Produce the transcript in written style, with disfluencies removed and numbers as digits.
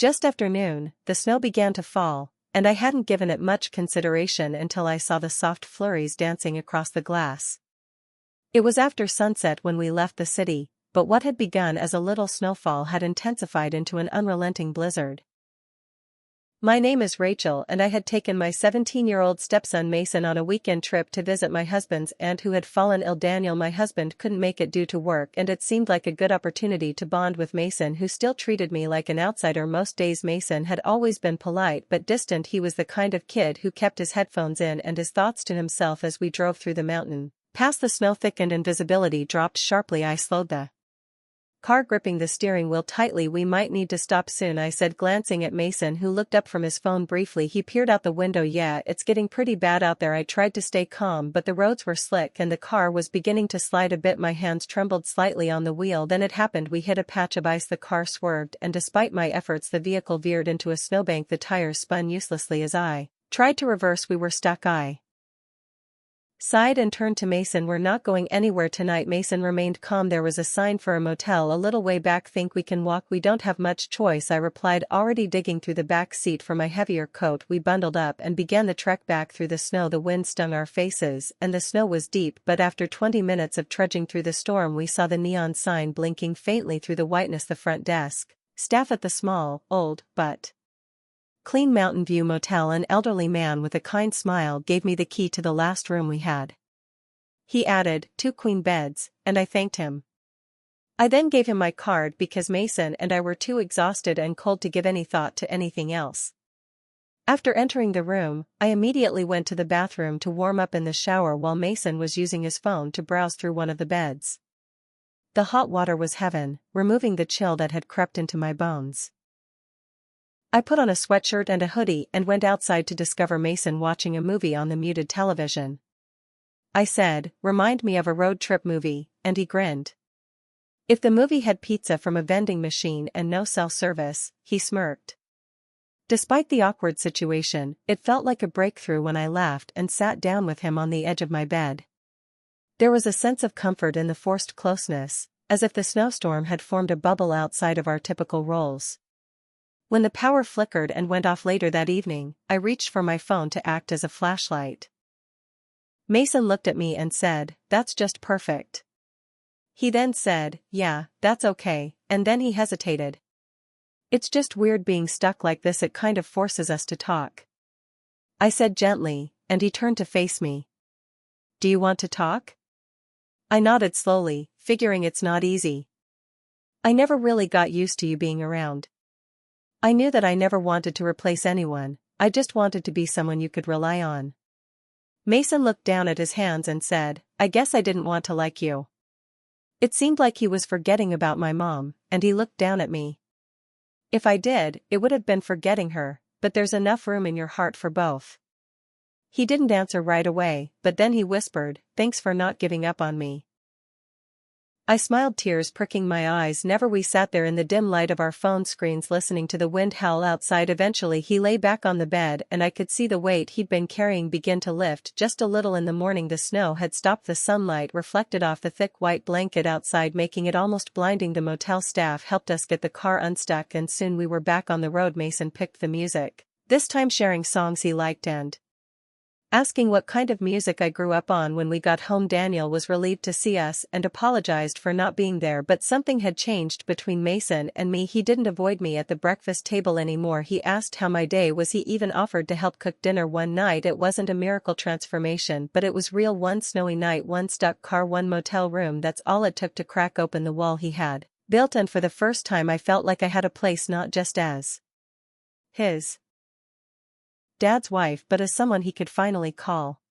Just after noon, the snow began to fall, and I hadn't given it much consideration until I saw the soft flurries dancing across the glass. It was after sunset when we left the city, but what had begun as a little snowfall had intensified into an unrelenting blizzard. My name is Rachel, and I had taken my 17-year-old stepson Mason on a weekend trip to visit my husband's aunt who had fallen ill. Daniel, my husband, couldn't make it due to work, and it seemed like a good opportunity to bond with Mason, who still treated me like an outsider most days. Mason had always been polite but distant. He was the kind of kid who kept his headphones in and his thoughts to himself. As we drove through the mountain pass, the snow thickened and visibility dropped sharply. I slowed the car, gripping the steering wheel tightly. "We might need to stop soon," I said, glancing at Mason, who looked up from his phone briefly. He peered out the window. "Yeah, it's getting pretty bad out there." I tried to stay calm, but the roads were slick and the car was beginning to slide a bit. My hands trembled slightly on the wheel. Then it happened. We hit a patch of ice. The car swerved, and despite my efforts the vehicle veered into a snowbank. The tires spun uselessly as I tried to reverse. We were stuck. I sighed and turned to Mason. "We're not going anywhere tonight." Mason remained calm. "There was a sign for a motel a little way back. Think we can walk?" "We don't have much choice," I replied, already digging through the back seat for my heavier coat. We bundled up and began the trek back through the snow. The wind stung our faces and the snow was deep, but after 20 minutes of trudging through the storm we saw the neon sign blinking faintly through the whiteness. The front desk staff at the small, old, but clean Mountain View Motel. An elderly man with a kind smile gave me the key to the last room we had. He added, 2 queen beds, and I thanked him. I then gave him my card because Mason and I were too exhausted and cold to give any thought to anything else. After entering the room, I immediately went to the bathroom to warm up in the shower while Mason was using his phone to browse through one of the beds. The hot water was heaven, removing the chill that had crept into my bones. I put on a sweatshirt and a hoodie and went outside to discover Mason watching a movie on the muted television. I said, "Remind me of a road trip movie," and he grinned. If the movie had pizza from a vending machine and no cell service, he smirked. Despite the awkward situation, it felt like a breakthrough when I laughed and sat down with him on the edge of my bed. There was a sense of comfort in the forced closeness, as if the snowstorm had formed a bubble outside of our typical roles. When the power flickered and went off later that evening, I reached for my phone to act as a flashlight. Mason looked at me and said, "That's just perfect." He then said, "Yeah, that's okay," and then he hesitated. "It's just weird being stuck like this. It kind of forces us to talk," I said gently, and he turned to face me. "Do you want to talk?" I nodded slowly, figuring it's not easy. "I never really got used to you being around. I knew that I never wanted to replace anyone, I just wanted to be someone you could rely on." Mason looked down at his hands and said, "I guess I didn't want to like you." It seemed like he was forgetting about my mom, and he looked down at me. "If I did, it would have been forgetting her, but there's enough room in your heart for both." He didn't answer right away, but then he whispered, "Thanks for not giving up on me." I smiled, tears pricking my eyes. We sat there in the dim light of our phone screens listening to the wind howl outside. Eventually he lay back on the bed and I could see the weight he'd been carrying begin to lift just a little. In the morning the snow had stopped. The sunlight reflected off the thick white blanket outside, making it almost blinding. The motel staff helped us get the car unstuck and soon we were back on the road. Mason picked the music, this time sharing songs he liked and asking what kind of music I grew up on. When we got home Daniel was relieved to see us and apologized for not being there, but something had changed between Mason and me. He didn't avoid me at the breakfast table anymore. He asked how my day was. He even offered to help cook dinner one night. It wasn't a miracle transformation, but it was real. One snowy night, one stuck car, one motel room. That's all it took to crack open the wall he had built, and for the first time I felt like I had a place not just as his dad's wife but as someone he could finally call